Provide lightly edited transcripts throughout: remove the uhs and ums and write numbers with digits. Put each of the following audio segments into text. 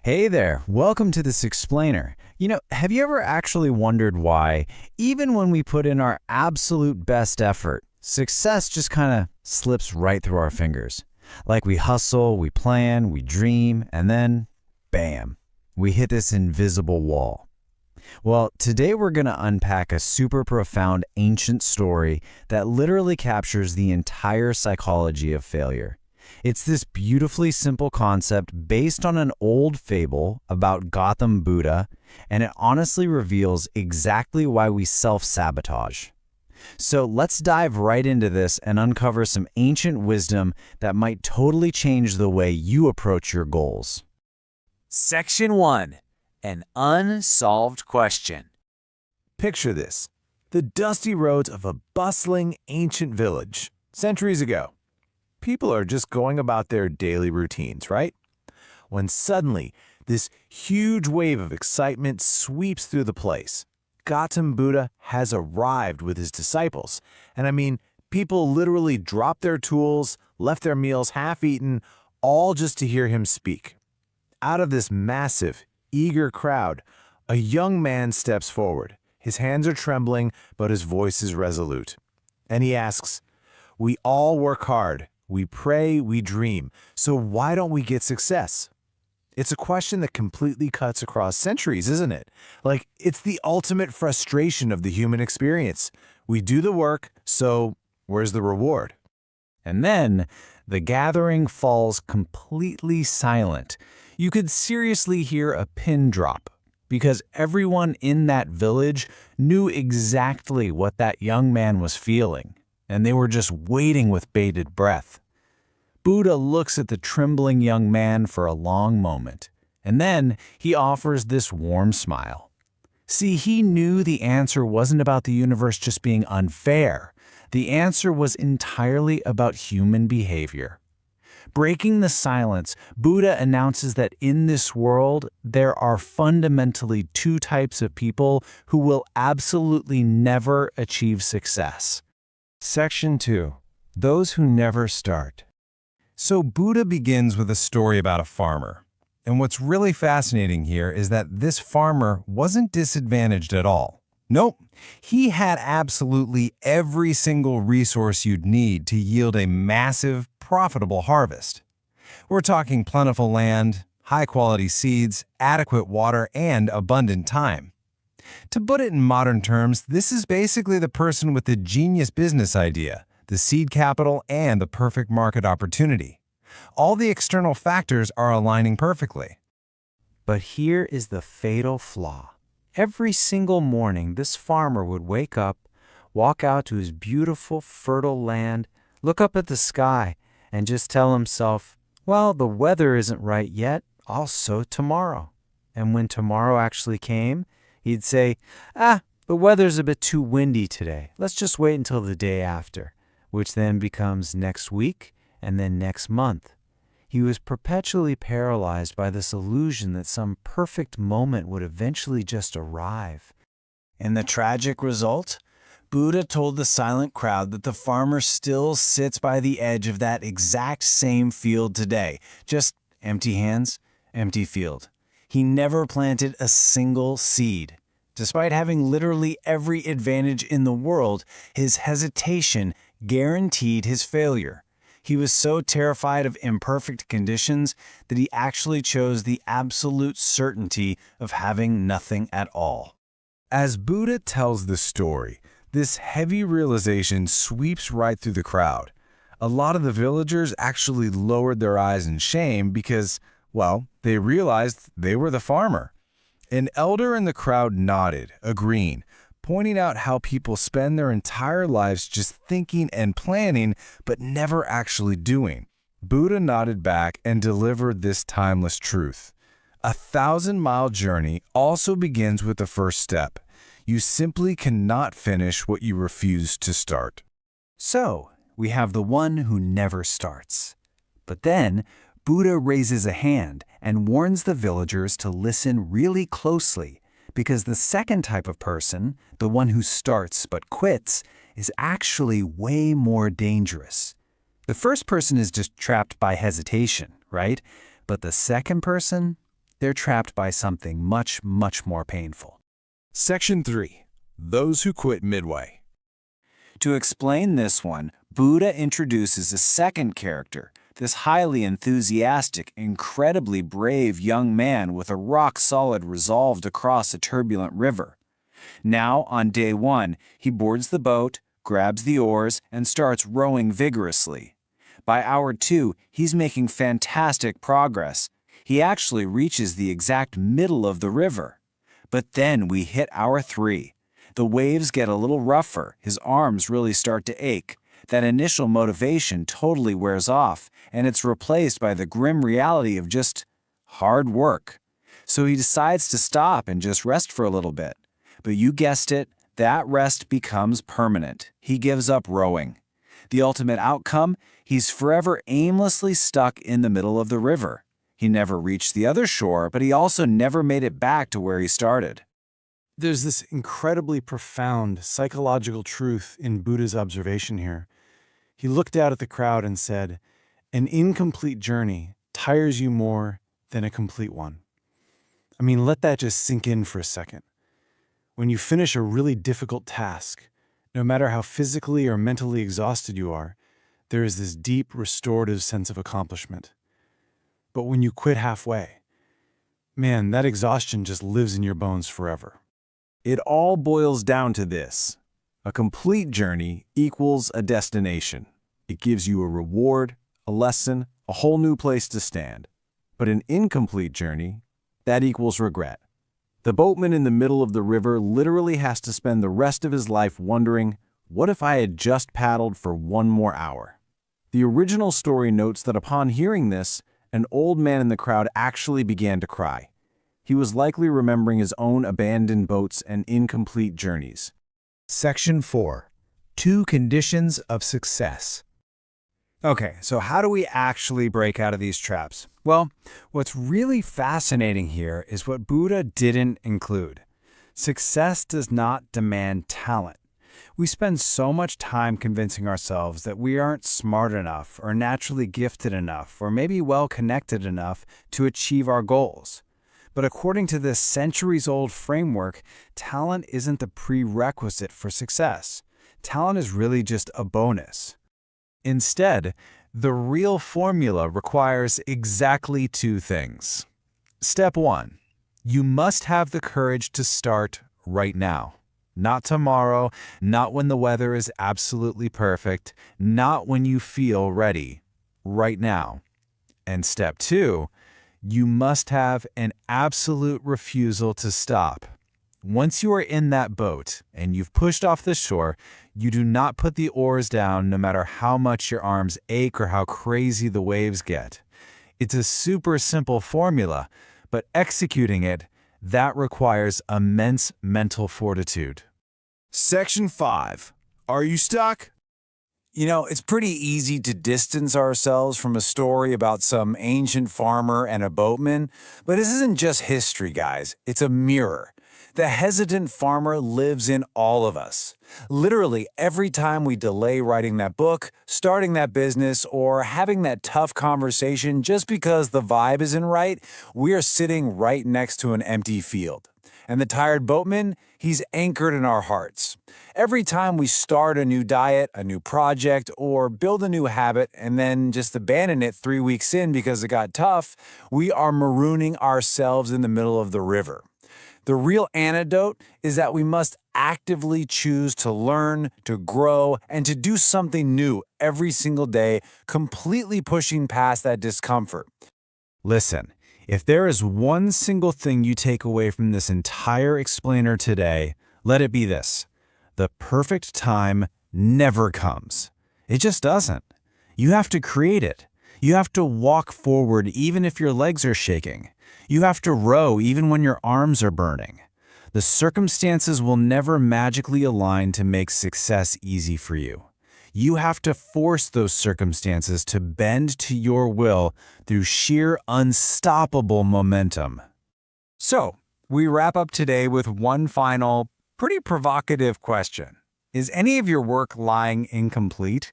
Hey there, welcome to this explainer. Have you ever actually wondered why, even when we put in our absolute best effort, success just kind of slips right through our fingers? Like we hustle, we plan, we dream, and then, bam, we hit this invisible wall. Well, today we're going to unpack a super profound ancient story that literally captures the entire psychology of failure. It's this beautifully simple concept based on an old fable about Gautam Buddha, and it honestly reveals exactly why we self-sabotage. So let's dive right into this and uncover some ancient wisdom that might totally change the way you approach your goals. Section 1. An unsolved question. Picture this: the dusty roads of a bustling ancient village. Centuries ago, people are just going about their daily routines, right? When suddenly, this huge wave of excitement sweeps through the place. Gautam Buddha has arrived with his disciples. And I mean, people literally dropped their tools, left their meals half-eaten, all just to hear him speak. Out of this massive, eager crowd, a young man steps forward. His hands are trembling, but his voice is resolute. And he asks, "We all work hard. We pray, we dream. So why don't we get success?" It's a question that completely cuts across centuries, isn't it? Like, it's the ultimate frustration of the human experience. We do the work, so where's the reward? And then, the gathering falls completely silent. You could seriously hear a pin drop, because everyone in that village knew exactly what that young man was feeling, and they were just waiting with bated breath. Buddha looks at the trembling young man for a long moment, and then he offers this warm smile. See, he knew the answer wasn't about the universe just being unfair. The answer was entirely about human behavior. Breaking the silence, Buddha announces that in this world, there are fundamentally two types of people who will absolutely never achieve success. Section 2. Those who never start. So Buddha begins with a story about a farmer. And what's really fascinating here is that this farmer wasn't disadvantaged at all. Nope, he had absolutely every single resource you'd need to yield a massive, profitable harvest. We're talking plentiful land, high-quality seeds, adequate water, and abundant time. To put it in modern terms, this is basically the person with the genius business idea, the seed capital, and the perfect market opportunity. All the external factors are aligning perfectly. But here is the fatal flaw. Every single morning, this farmer would wake up, walk out to his beautiful, fertile land, look up at the sky, and just tell himself, well, the weather isn't right yet, I'll sow tomorrow. And when tomorrow actually came, he'd say, the weather's a bit too windy today. Let's just wait until the day after, which then becomes next week and then next month. He was perpetually paralyzed by this illusion that some perfect moment would eventually just arrive. And the tragic result? Buddha told the silent crowd that the farmer still sits by the edge of that exact same field today. Just empty hands, empty field. He never planted a single seed. Despite having literally every advantage in the world, his hesitation guaranteed his failure. He was so terrified of imperfect conditions that he actually chose the absolute certainty of having nothing at all. As Buddha tells the story, this heavy realization sweeps right through the crowd. A lot of the villagers actually lowered their eyes in shame because, well, they realized they were the farmer. An elder in the crowd nodded, agreeing, pointing out how people spend their entire lives just thinking and planning, but never actually doing. Buddha nodded back and delivered this timeless truth. A 1,000-mile journey also begins with the first step. You simply cannot finish what you refuse to start. So, we have the one who never starts. But then, Buddha raises a hand and warns the villagers to listen really closely, because the second type of person, the one who starts but quits, is actually way more dangerous. The first person is just trapped by hesitation, right? But the second person, they're trapped by something much, much more painful. Section 3. Those who quit midway. To explain this one, Buddha introduces a second character, this highly enthusiastic, incredibly brave young man with a rock-solid resolve to cross a turbulent river. Now, on day 1, he boards the boat, grabs the oars, and starts rowing vigorously. By hour 2, he's making fantastic progress. He actually reaches the exact middle of the river. But then we hit hour 3. The waves get a little rougher, his arms really start to ache. That initial motivation totally wears off, and it's replaced by the grim reality of just hard work. So he decides to stop and just rest for a little bit. But you guessed it, that rest becomes permanent. He gives up rowing. The ultimate outcome? He's forever aimlessly stuck in the middle of the river. He never reached the other shore, but he also never made it back to where he started. There's this incredibly profound psychological truth in Buddha's observation here. He looked out at the crowd and said, "An incomplete journey tires you more than a complete one." I mean, let that just sink in for a second. When you finish a really difficult task, no matter how physically or mentally exhausted you are, there is this deep restorative sense of accomplishment. But when you quit halfway, man, that exhaustion just lives in your bones forever. It all boils down to this. A complete journey equals a destination. It gives you a reward, a lesson, a whole new place to stand. But an incomplete journey, that equals regret. The boatman in the middle of the river literally has to spend the rest of his life wondering, what if I had just paddled for 1 more hour? The original story notes that upon hearing this, an old man in the crowd actually began to cry. He was likely remembering his own abandoned boats and incomplete journeys. Section 4. 2 conditions of success. Okay, so how do we actually break out of these traps? Well, what's really fascinating here is what Buddha didn't include. Success does not demand talent. We spend so much time convincing ourselves that we aren't smart enough or naturally gifted enough or maybe well-connected enough to achieve our goals. But according to this centuries-old framework, talent isn't the prerequisite for success. Talent is really just a bonus. Instead, the real formula requires exactly 2 things. Step 1. You must have the courage to start right now. Not tomorrow, not when the weather is absolutely perfect, not when you feel ready. Right now. And step 2. You must have an absolute refusal to stop. Once you are in that boat and you've pushed off the shore, you do not put the oars down no matter how much your arms ache or how crazy the waves get. It's a super simple formula, but executing it, that requires immense mental fortitude. Section 5. Are you stuck? You know, it's pretty easy to distance ourselves from a story about some ancient farmer and a boatman, but this isn't just history, guys. It's a mirror. The hesitant farmer lives in all of us. Literally, every time we delay writing that book, starting that business, or having that tough conversation just because the vibe isn't right, we are sitting right next to an empty field. And the tired boatman, he's anchored in our hearts. Every time we start a new diet, a new project, or build a new habit and then just abandon it 3 weeks in because it got tough, we are marooning ourselves in the middle of the river. The real antidote is that we must actively choose to learn, to grow, and to do something new every single day, completely pushing past that discomfort. Listen, if there is one single thing you take away from this entire explainer today, let it be this. The perfect time never comes. It just doesn't. You have to create it. You have to walk forward even if your legs are shaking. You have to row even when your arms are burning. The circumstances will never magically align to make success easy for you. You have to force those circumstances to bend to your will through sheer unstoppable momentum. So, we wrap up today with one final, pretty provocative question. Is any of your work lying incomplete?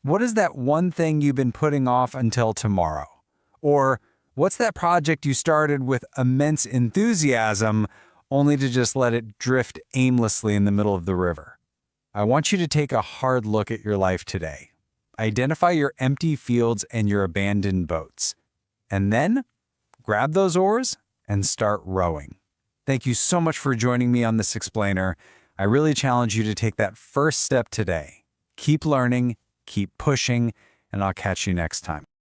What is that one thing you've been putting off until tomorrow? Or What's that project you started with immense enthusiasm, only to just let it drift aimlessly in the middle of the river? I want you to take a hard look at your life today. Identify your empty fields and your abandoned boats. And then grab those oars and start rowing. Thank you so much for joining me on this explainer. I really challenge you to take that first step today. Keep learning, keep pushing, and I'll catch you next time.